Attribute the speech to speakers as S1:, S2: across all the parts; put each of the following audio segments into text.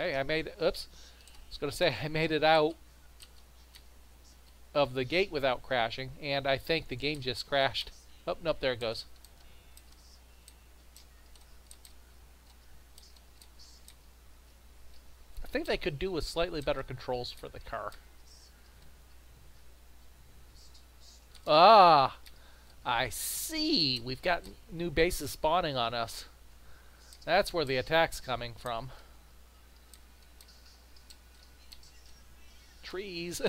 S1: Hey, I made it. Oops. I was going to say I made it out of the gate without crashing, and I think the game just crashed. Oh, nope, there it goes. I think they could do with slightly better controls for the car. Ah, I see. We've got new bases spawning on us. That's where the attack's coming from. Trees.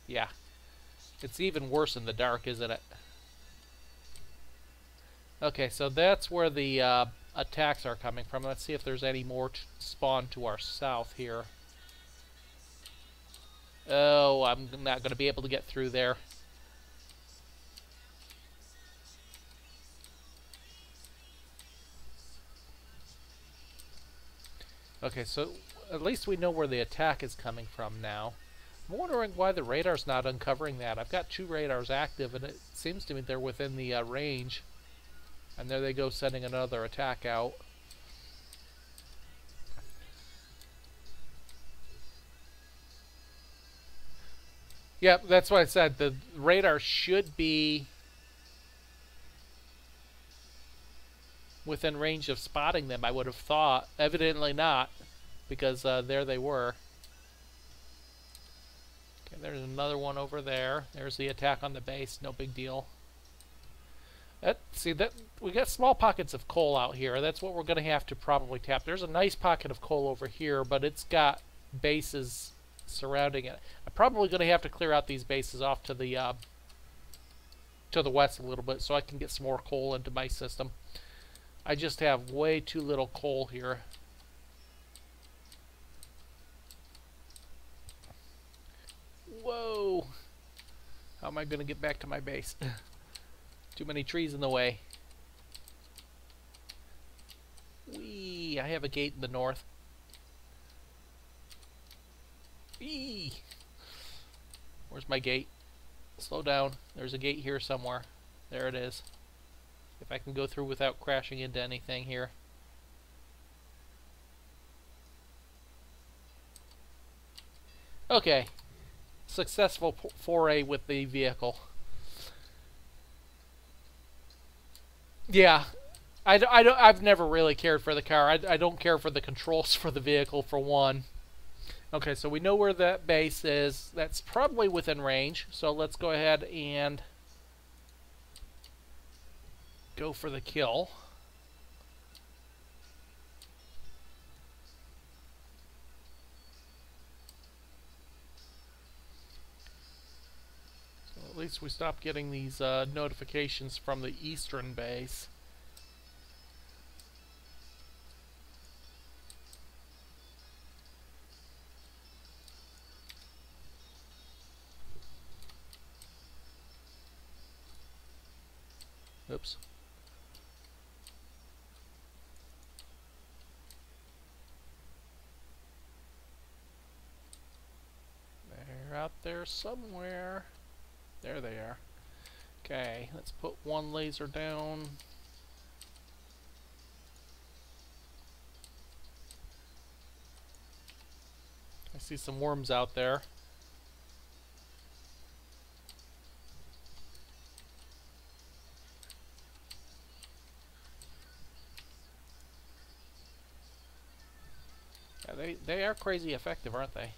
S1: Yeah. It's even worse in the dark, isn't it? Okay, so that's where the attacks are coming from. Let's see if there's any more spawn to our south here. Oh, I'm not going to be able to get through there. Okay, so at least we know where the attack is coming from now. I'm wondering why the radar's not uncovering that. I've got 2 radars active, and it seems to me they're within the range. And there they go, sending another attack out. Yep, that's what I said. The radar should be within range of spotting them, I would have thought. Evidently not, because there they were. Okay, there's another one over there. There's the attack on the base. No big deal. See, that we got small pockets of coal out here. That's what we're going to have to probably tap. There's a nice pocket of coal over here, but it's got bases surrounding it. I'm probably going to have to clear out these bases off to the west a little bit so I can get some more coal into my system. I just have way too little coal here. Whoa! How am I going to get back to my base? Too many trees in the way. Whee! I have a gate in the north. Whee! Where's my gate? Slow down. There's a gate here somewhere. There it is. If I can go through without crashing into anything here. Okay. Successful foray with the vehicle. Yeah. I've never really cared for the car. I don't care for the controls for the vehicle, for one. Okay, so we know where that base is. That's probably within range. So let's go ahead and go for the kill. So at least we stopped getting these notifications from the eastern base. Oops. They're out there somewhere. There they are. Okay, let's put one laser down. I see some worms out there. Yeah, they are crazy effective, aren't they?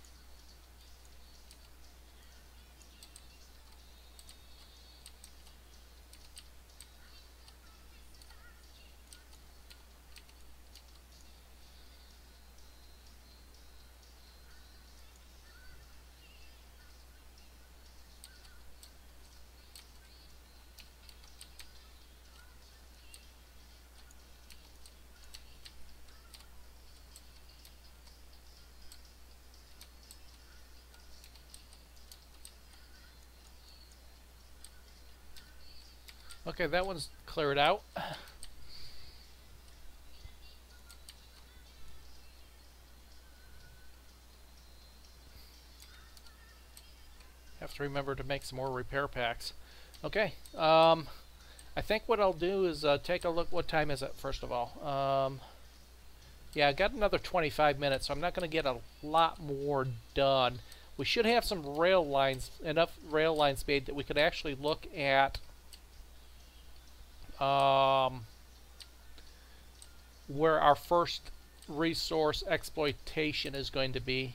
S1: Okay, that one's cleared out. Have to remember to make some more repair packs. Okay, I think what I'll do is take a look. What time is it, first of all? Yeah, I got another 25 minutes, so I'm not going to get a lot more done. We should have some rail lines, enough rail lines made that we could actually look at where our first resource exploitation is going to be.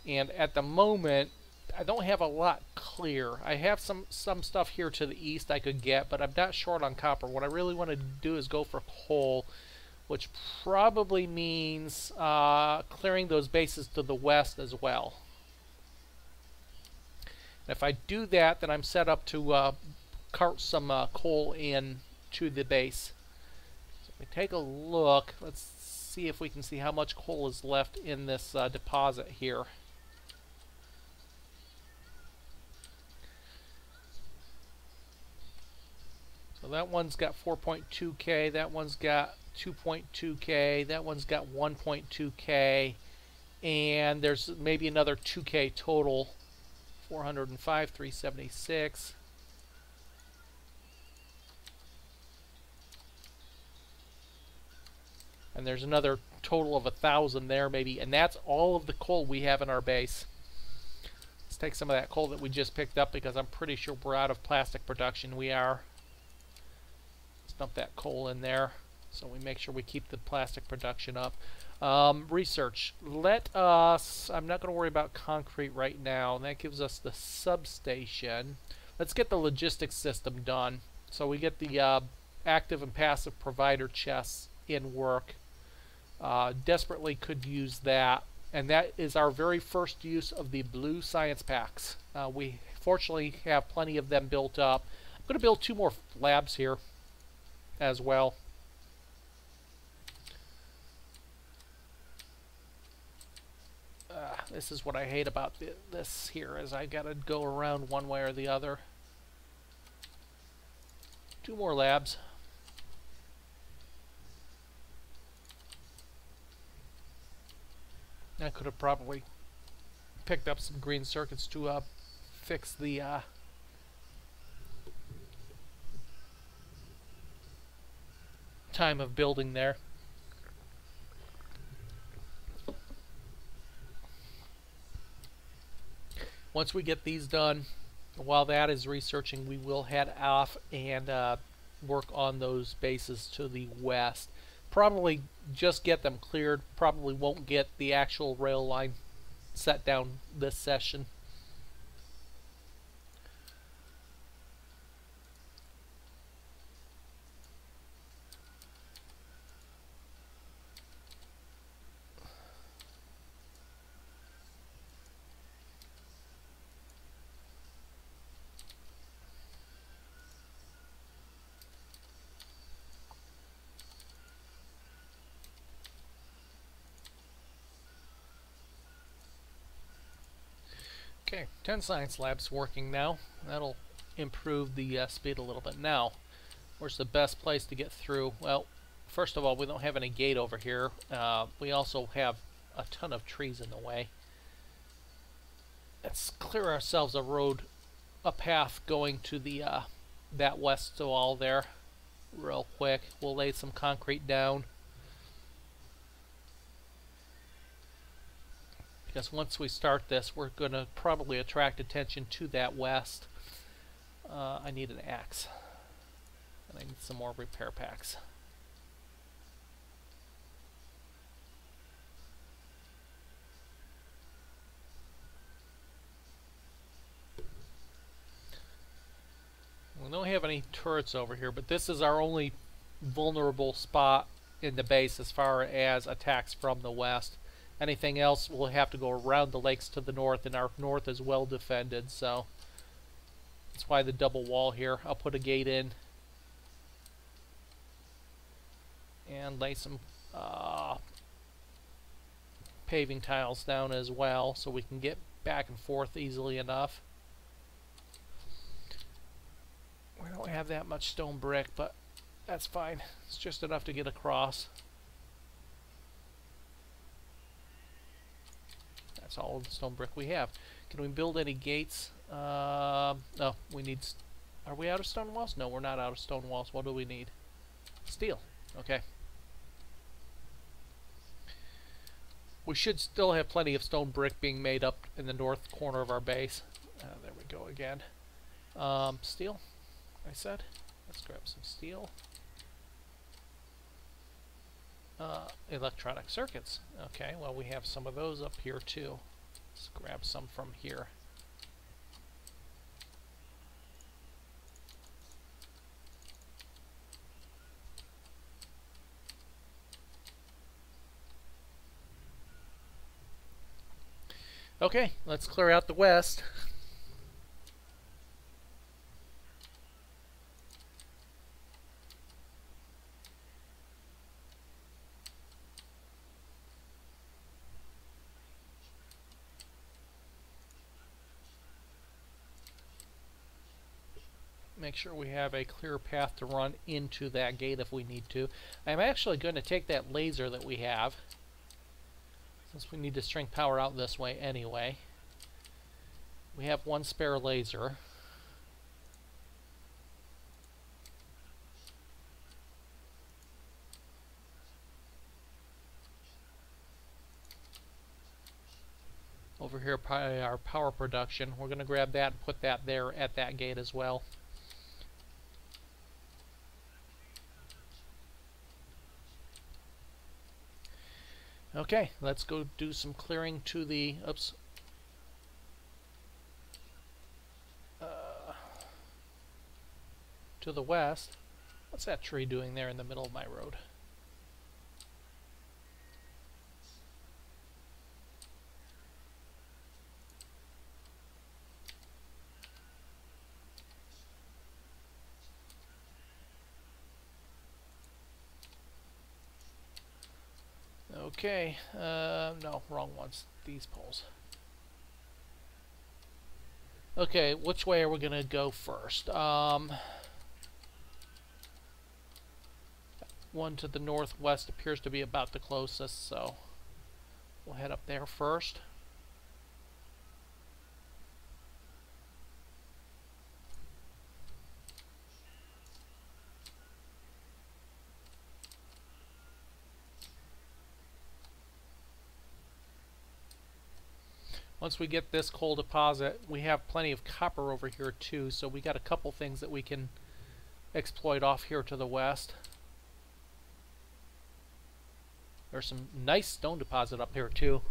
S1: And at the moment, I don't have a lot clear. I have some stuff here to the east I could get, but I'm not short on copper. What I really want to do is go for coal, which probably means clearing those bases to the west as well. And if I do that, then I'm set up to cart some coal in to the base. So if we take a look, let's see if we can see how much coal is left in this deposit here. So that one's got 4.2K, that one's got 2.2K, that one's got 1.2K, and there's maybe another 2K total. 405, 376. And there's another total of 1,000 there maybe, and that's all of the coal we have in our base. Let's take some of that coal that we just picked up because I'm pretty sure we're out of plastic production. We are. Let's dump that coal in there so we make sure we keep the plastic production up. Research. Let us, I'm not going to worry about concrete right now. That gives us the substation. Let's get the logistics system done. So we get the active and passive provider chests in work. Desperately could use that. And that is our very first use of the blue science packs. We fortunately have plenty of them built up. I'm going to build 2 more labs here as well. This is what I hate about this here, is I gotta go around one way or the other. 2 more labs. I could have probably picked up some green circuits to fix the time of building there. Once we get these done, while that is researching, we will head off and work on those bases to the west. Probably just get them cleared. Probably won't get the actual rail line set down this session. Okay, 10 science labs working now. That'll improve the speed a little bit. Now, where's the best place to get through? Well, first of all, we don't have any gate over here. We also have a ton of trees in the way. Let's clear ourselves a road, a path going to the that west wall there real quick. We'll lay some concrete down. Because once we start this, we're going to probably attract attention to that west. I need an axe. And I need some more repair packs. We don't have any turrets over here, but this is our only vulnerable spot in the base as far as attacks from the west. Anything else, we'll have to go around the lakes to the north, and our north is well defended, so that's why the double wall here. I'll put a gate in and lay some paving tiles down as well, so we can get back and forth easily enough. We don't have that much stone brick, but that's fine. It's just enough to get across. That's all of the stone brick we have. Can we build any gates? No, we need... Are we out of stone walls? No, we're not out of stone walls. What do we need? Steel. Okay. We should still have plenty of stone brick being made up in the north corner of our base. There we go again. Steel, I said. Let's grab some steel. Electronic circuits. Okay, well we have some of those up here too. Let's grab some from here. Okay, let's clear out the west. Make sure we have a clear path to run into that gate if we need to. I'm actually going to take that laser that we have, since we need to string power out this way anyway. We have one spare laser. Over here by our power production, we're going to grab that and put that there at that gate as well. Okay, let's go do some clearing to the, oops, to the west. What's that tree doing there in the middle of my road? Okay, no, wrong ones. These poles. Okay, which way are we going to go first? One to the northwest appears to be about the closest, so we'll head up there first. Once we get this coal deposit, we have plenty of copper over here too, so we got a couple things that we can exploit off here to the west. There's some nice stone deposit up here too.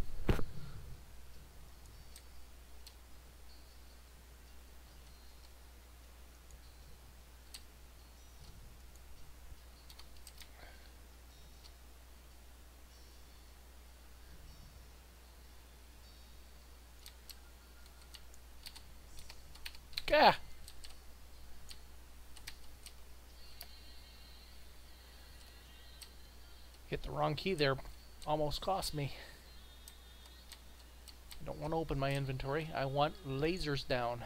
S1: Gah! Hit the wrong key there. Almost cost me. I don't want to open my inventory. I want lasers down.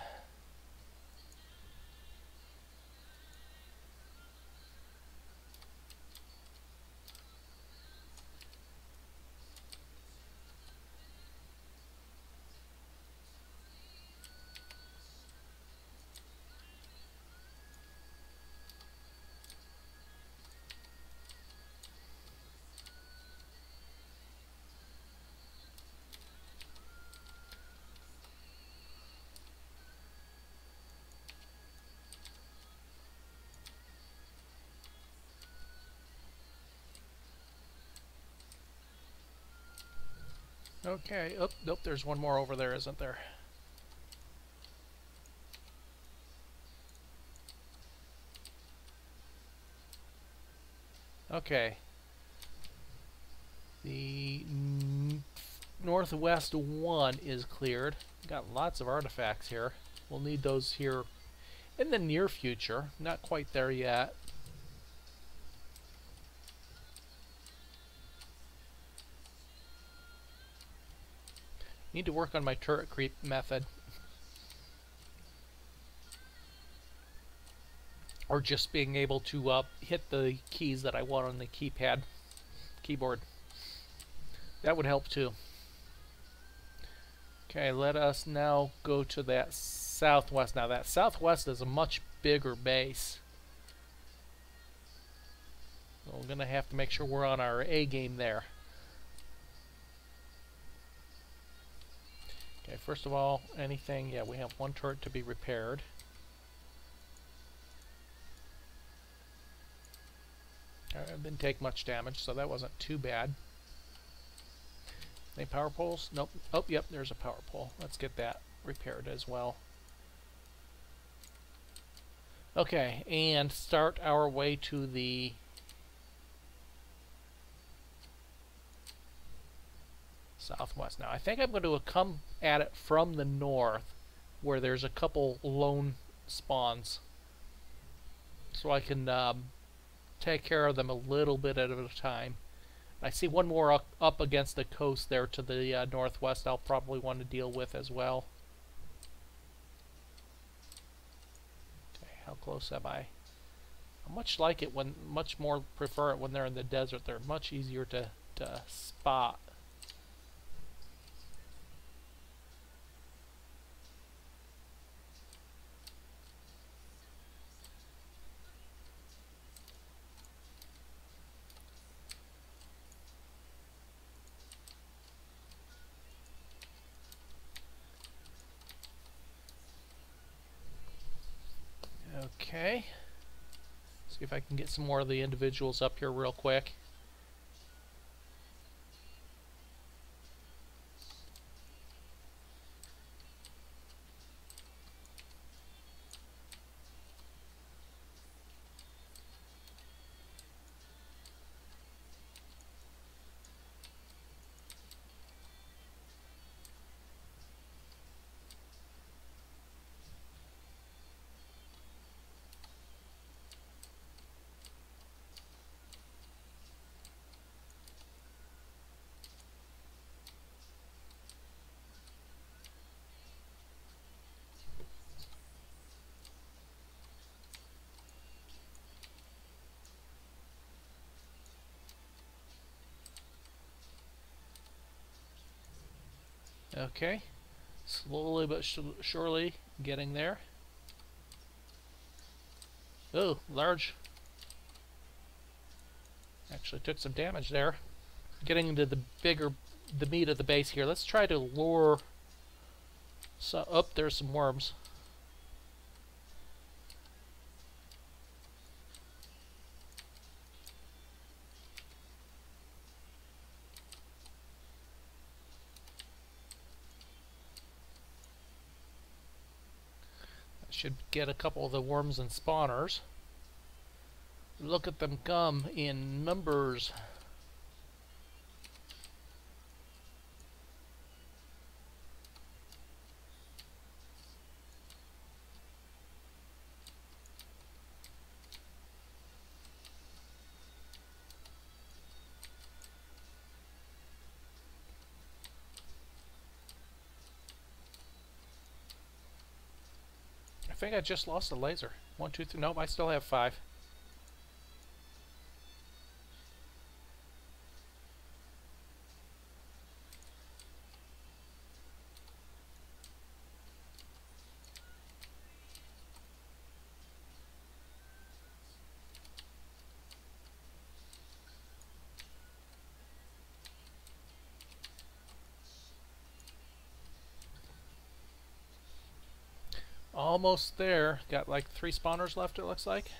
S1: Okay, oh, nope, there's one more over there, isn't there? Okay. The northwest one is cleared. Got lots of artifacts here. We'll need those here in the near future. Not quite there yet. Need to work on my turret creep method. Or just being able to hit the keys that I want on the keyboard. That would help too. Okay, let us now go to that southwest. Now that southwest is a much bigger base. So we're going to have to make sure we're on our A game there. Okay, first of all, anything, yeah, we have one turret to be repaired. It didn't take much damage, so that wasn't too bad. Any power poles? Nope. Oh, yep, there's a power pole. Let's get that repaired as well. Okay, and start our way to the southwest. Now, I think I'm going to come at it from the north, where there's a couple lone spawns, so I can take care of them a little bit at a time. I see one more up against the coast there to the northwest I'll probably want to deal with as well. Okay, how close am I? I much more prefer it when they're in the desert. They're much easier to spot. Okay. See if I can get some more of the individuals up here real quick. Okay, slowly but surely getting there. Oh, large. Actually took some damage there. Getting into the meat of the base here. Let's try to lure. So, oh, there's some worms. Should get a couple of the worms and spawners. Look at them come in numbers. I think I just lost a laser. 1, 2, 3. Nope, I still have 5. Almost there. Got like 3 spawners left, it looks like.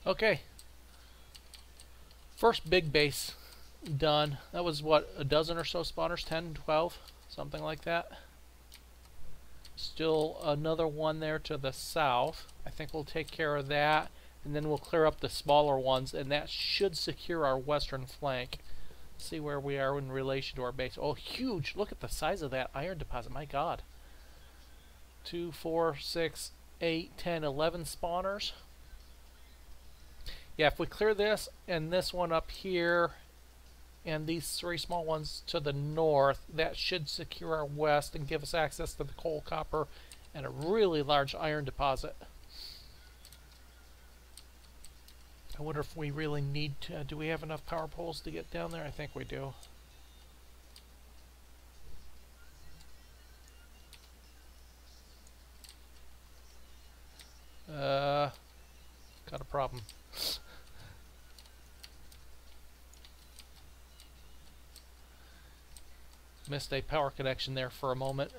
S1: Okay. First big base done. That was what, a dozen or so spawners? 10, 12? Something like that. Still another one there to the south. I think we'll take care of that, and then we'll clear up the smaller ones, and that should secure our western flank. See where we are in relation to our base. Oh, huge! Look at the size of that iron deposit. My God. 2, 4, 6, 8, 10, 11 spawners. Yeah, if we clear this and this one up here and these 3 small ones to the north, that should secure our west and give us access to the coal, copper, and a really large iron deposit. I wonder if we really need to, do we have enough power poles to get down there? I think we do. problem. Missed a power connection there for a moment.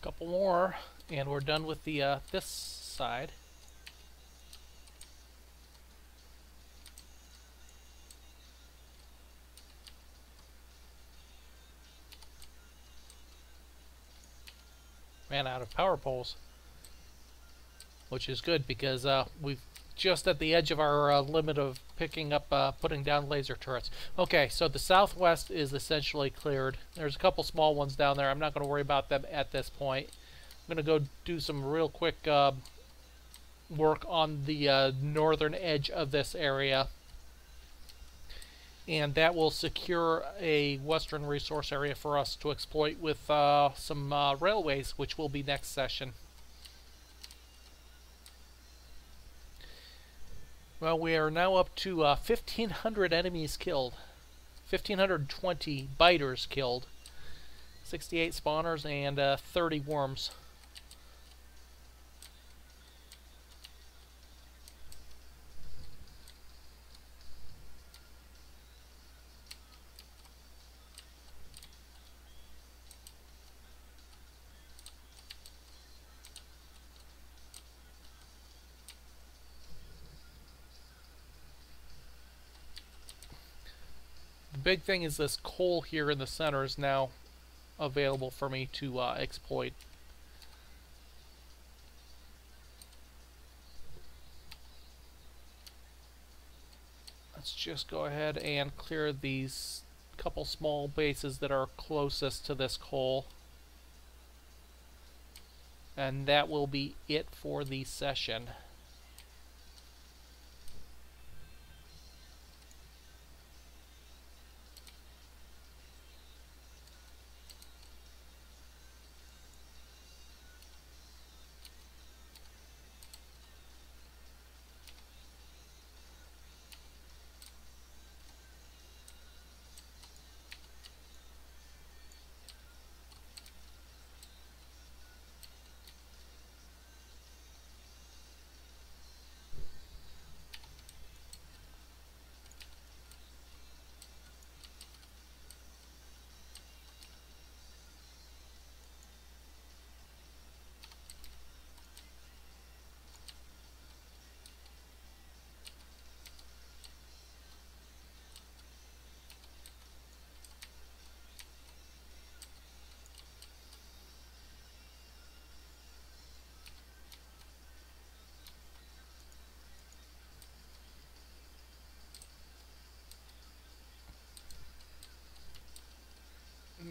S1: Couple more, and we're done with the this side. Ran out of power poles, which is good because we've just at the edge of our limit of picking up, putting down laser turrets. Okay, so the southwest is essentially cleared. There's a couple small ones down there. I'm not going to worry about them at this point. I'm going to go do some real quick work on the northern edge of this area. And that will secure a western resource area for us to exploit with some railways, which will be next session. Well, we are now up to 1,500 enemies killed. 1,520 biters killed. 68 spawners and 30 worms. The big thing is this coal here in the center is now available for me to exploit. Let's just go ahead and clear these couple small bases that are closest to this coal. And that will be it for the session.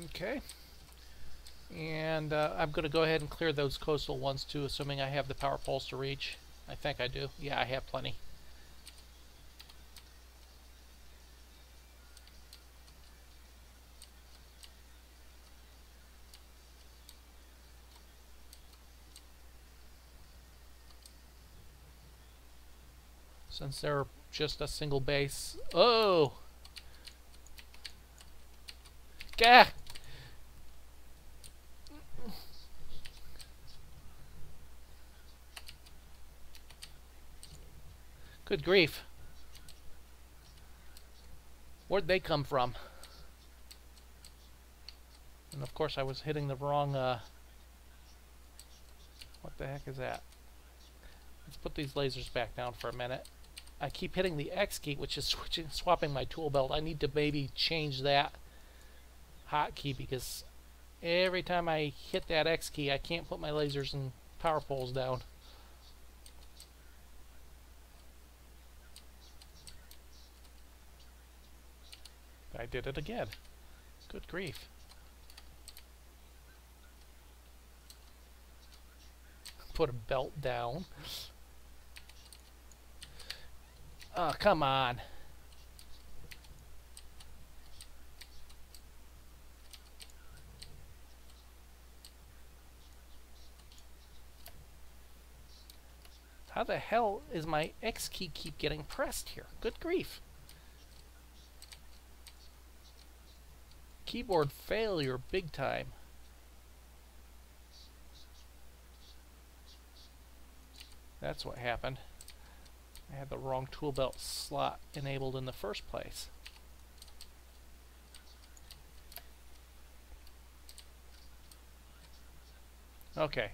S1: Okay. And I'm going to go ahead and clear those coastal ones too, assuming I have the power poles to reach. I think I do. Yeah, I have plenty. Since they're just a single base. Oh! Gah! Good grief. Where'd they come from? And of course I was hitting the wrong, what the heck is that? Let's put these lasers back down for a minute. I keep hitting the X key, which is swapping my tool belt. I need to maybe change that hotkey because every time I hit that X key, I can't put my lasers and power poles down. I did it again. Good grief. Put a belt down. Oh, come on. How the hell is my X key keep getting pressed here? Good grief. Keyboard failure big time. That's what happened. I had the wrong tool belt slot enabled in the first place. Okay.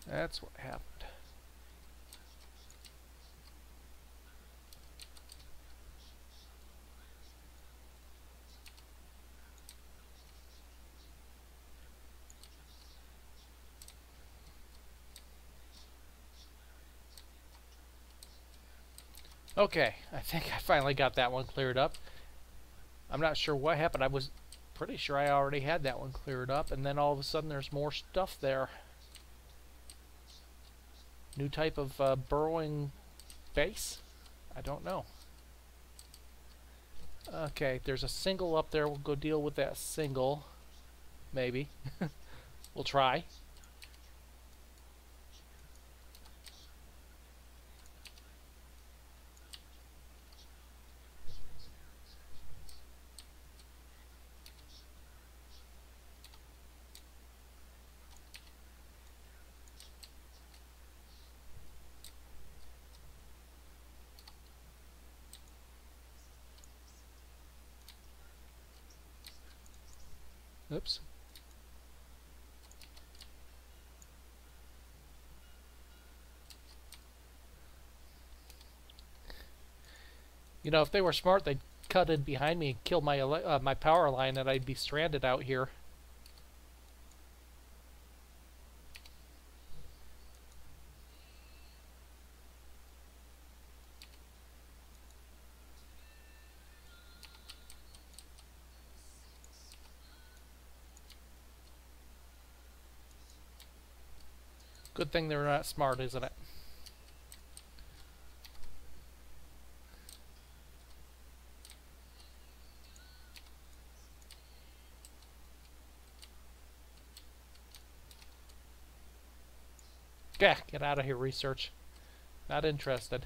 S1: That's what happened. Okay, I think I finally got that one cleared up. I'm not sure what happened. I was pretty sure I already had that one cleared up, and then all of a sudden there's more stuff there. New type of burrowing base? I don't know. Okay, there's a single up there. We'll go deal with that single. Maybe. We'll try. Oops. You know, if they were smart, they'd cut in behind me and kill my my power line, and I'd be stranded out here. Good thing they're not smart, isn't it? Yeah, get out of here, research. Not interested.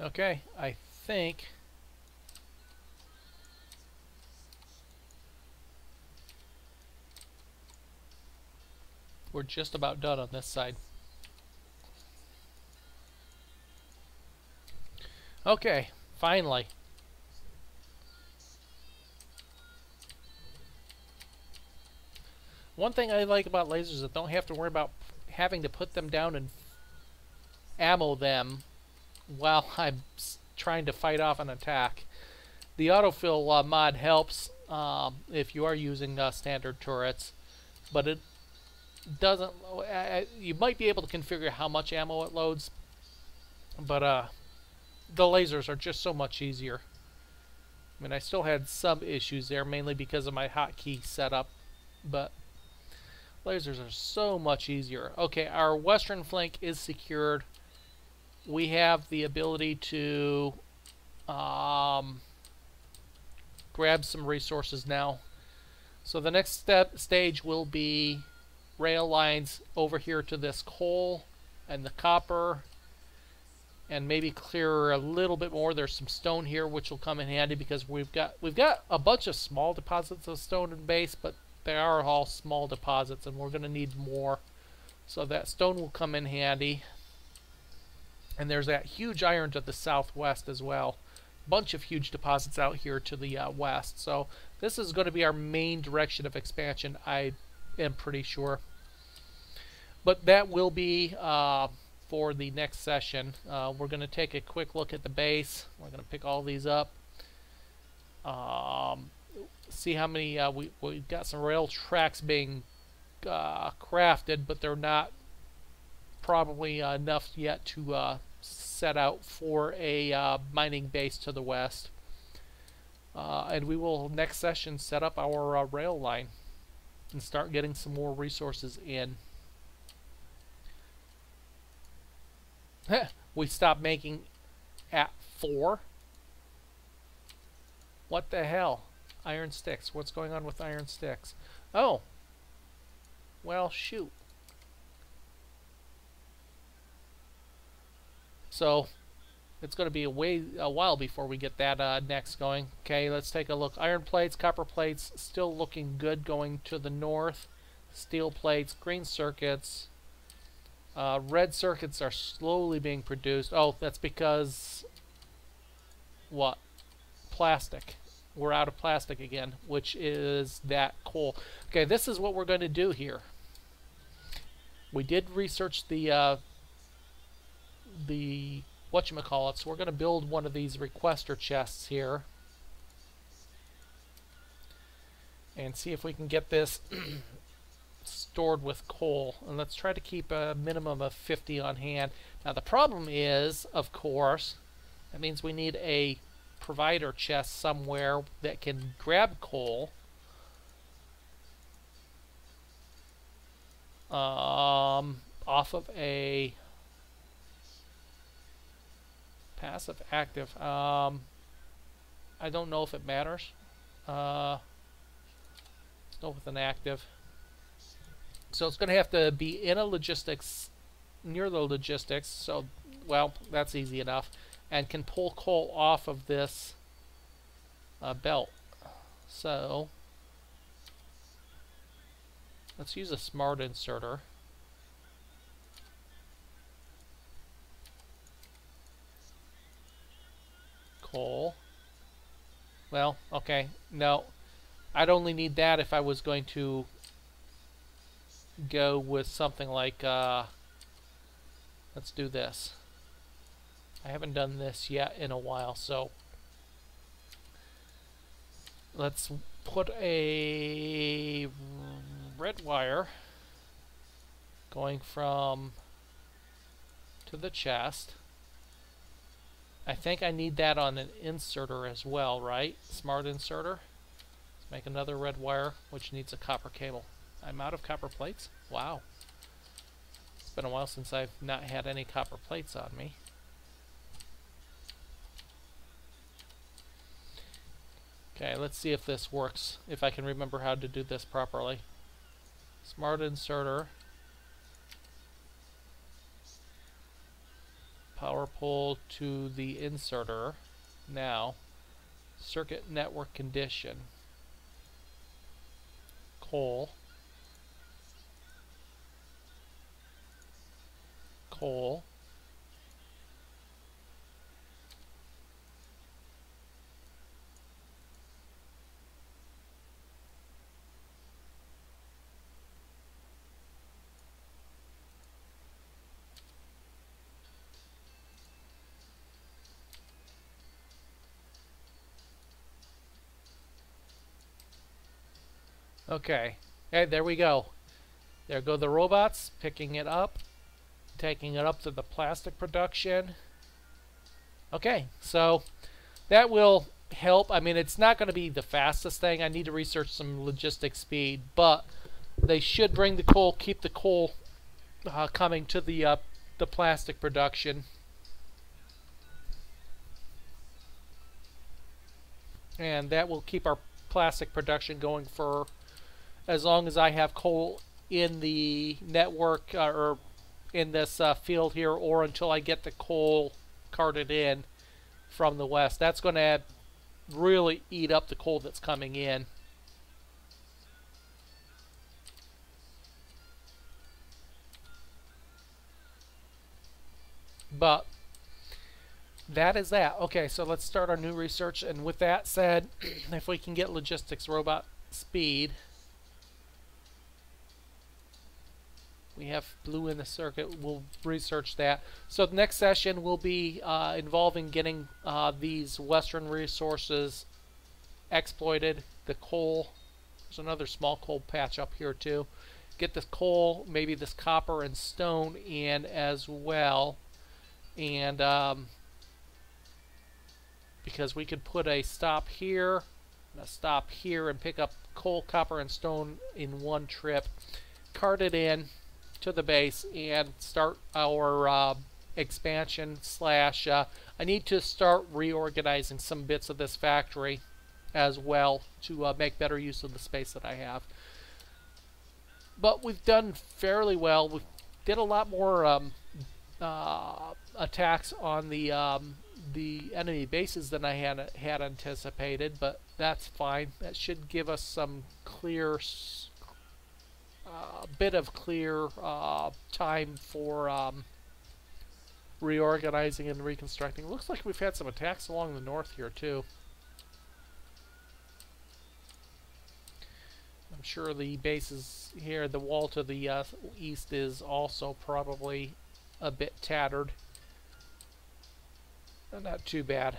S1: Okay, I think we're just about done on this side. Okay, finally. One thing I like about lasers is I don't have to worry about having to put them down and ammo them while I'm trying to fight off an attack. The autofill mod helps. if you are using standard turrets, but it doesn't. You might be able to configure how much ammo it loads, but the lasers are just so much easier. I mean, I still had some issues there, mainly because of my hotkey setup, but lasers are so much easier. Okay, our western flank is secured. We have the ability to grab some resources now. So the next stage will be rail lines over here to this coal and the copper, and maybe clear a little bit more. There's some stone here which will come in handy because we've got a bunch of small deposits of stone in base, but they are all small deposits and we're going to need more. So that stone will come in handy. And there's that huge iron to the southwest as well. Bunch of huge deposits out here to the west. So this is going to be our main direction of expansion, I am pretty sure. But that will be for the next session. We're going to take a quick look at the base. We're going to pick all these up. See how many we've got. Some rail tracks being crafted, but they're not probably enough yet to set out for a mining base to the west. And we will next session set up our rail line and start getting some more resources in. We stopped making at 4. What the hell? Iron sticks. What's going on with iron sticks? Oh. Well, shoot. So it's going to be a while before we get that next going. Okay, let's take a look. Iron plates, copper plates, still looking good going to the north. Steel plates, green circuits. Red circuits are slowly being produced. Oh, that's because what? Plastic. We're out of plastic again, which is that coal. Okay, this is what we're going to do here. We did research the whatchamacallit, so we're going to build one of these requester chests here and see if we can get this stored with coal. And let's try to keep a minimum of 50 on hand. Now the problem is, of course, that means we need a provider chest somewhere that can grab coal. Off of a passive active. I don't know if it matters. Let's go with an active. So it's going to have to be in a logistics, near the logistics. So, well, that's easy enough. And can pull coal off of this belt. So let's use a smart inserter. Coal. Well, okay. No. I'd only need that if I was going to go with something like, let's do this. I haven't done this yet in a while, so let's put a red wire going from to the chest. I think I need that on an inserter as well, right? Smart inserter. Let's make another red wire, which needs a copper cable. I'm out of copper plates? Wow. It's been a while since I've not had any copper plates on me. Okay, let's see if this works, if I can remember how to do this properly. Smart inserter. Power pole to the inserter. Now, circuit network condition. Coal. Coal. Okay. Hey, there we go. There go the robots, picking it up, taking it up to the plastic production. Okay, so that will help. I mean, it's not going to be the fastest thing. I need to research some logistic speed, but they should bring the coal, keep the coal coming to the plastic production, and that will keep our plastic production going for as long as I have coal in the network or in this field here, or until I get the coal carted in from the west. That's going to really eat up the coal that's coming in. But that is that. Okay, so let's start our new research. And with that said, if we can get logistics robot speed, we have blue in the circuit. We'll research that. So the next session will be involving getting these western resources exploited. The coal. There's another small coal patch up here too. Get this coal, maybe this copper and stone in as well. And because we could put a stop here and a stop here and pick up coal, copper, and stone in one trip, cart it in to the base, and start our expansion slash I need to start reorganizing some bits of this factory as well to make better use of the space that I have. But we've done fairly well. We did a lot more attacks on the enemy bases than I had anticipated, but that's fine. That should give us some clear bit of clear time for reorganizing and reconstructing. Looks like we've had some attacks along the north here too. I'm sure the bases here, the wall to the east is also probably a bit tattered. Not too bad.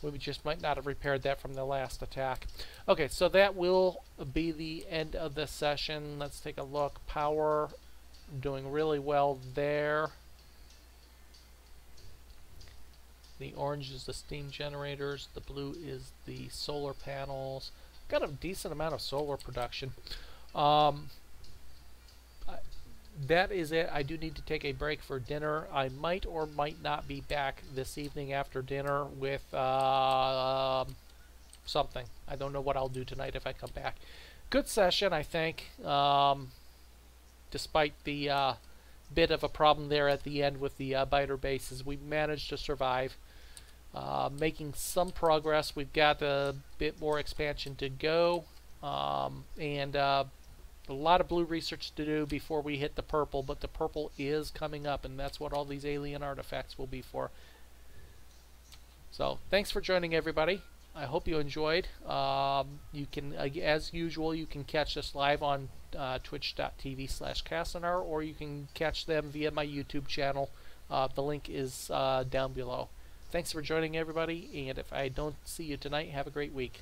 S1: We just might not have repaired that from the last attack. Okay, so that will be the end of this session. Let's take a look. Power, doing really well there. The orange is the steam generators. The blue is the solar panels. Got a decent amount of solar production. That is it. I do need to take a break for dinner. I might or might not be back this evening after dinner with something. I don't know what I'll do tonight if I come back. Good session, I think. Despite the bit of a problem there at the end with the biter bases, we managed to survive. Making some progress. We've got a bit more expansion to go. And a lot of blue research to do before we hit the purple, but the purple is coming up, and that's what all these alien artifacts will be for. So thanks for joining, everybody. I hope you enjoyed. You can, as usual, you can catch us live on twitch.tv/Castanar, or you can catch them via my YouTube channel. The link is down below. Thanks for joining, everybody, and if I don't see you tonight, have a great week.